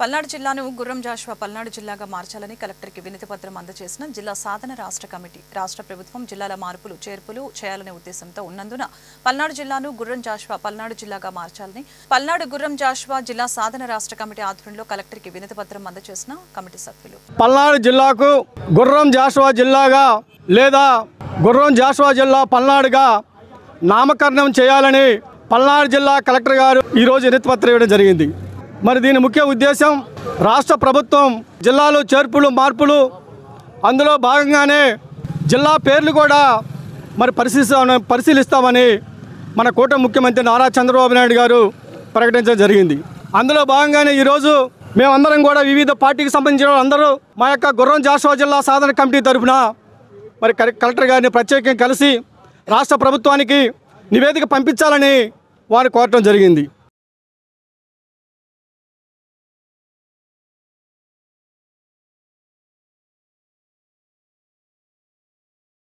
పల్నాడు జిల్లాను గుర్రం జాషువా పల్నాడు జిల్లాగా మార్చాలని కలెక్టర్కి వినతి పత్రం అందజేసిన జిల్లా సాధన రాష్ట్ర కమిటీ. రాష్ట్ర ప్రభుత్వం జిల్లాల మార్పులు చేర్పులు చేయాలనే ఉద్దేశంతో ఉన్నందున పల్నాడు జిల్లాను గుర్రం జాషువా పల్నాడు జిల్లాగా మార్చాలని పల్నాడు గుర్రం జాషువా జిల్లా సాధన రాష్ట్ర కమిటీ ఆధ్వర్యంలో కలెక్టర్కి వినతి పత్రం అందజేసిన కమిటీ సభ్యులు పల్నాడు జిల్లాకు గుర్రం జాషువా జిల్లాగా లేదా గుర్రం జాషువా జిల్లా పల్నాడుగా నామకరణం చేయాలని పల్నాడు జిల్లా కలెక్టర్ గారు ఈరోజు వినతి పత్రం ఇవ్వడం జరిగింది. మరి దీని ముఖ్య ఉద్దేశం రాష్ట్ర ప్రభుత్వం జిల్లాలో చేర్పులు మార్పులు అందులో భాగంగానే జిల్లా పేర్లు కూడా మరి పరిశీలిస్తామని మన కూటమి ముఖ్యమంత్రి నారా చంద్రబాబు నాయుడు గారు ప్రకటించడం జరిగింది. అందులో భాగంగానే ఈరోజు మేమందరం కూడా వివిధ పార్టీకి సంబంధించిన అందరూ మా యొక్క గుర్రం జాషువా జిల్లా సాధన కమిటీ తరఫున మరి కలెక్టర్ గారిని ప్రత్యేకంగా కలిసి రాష్ట్ర ప్రభుత్వానికి నివేదిక పంపించాలని వారు కోరటం జరిగింది.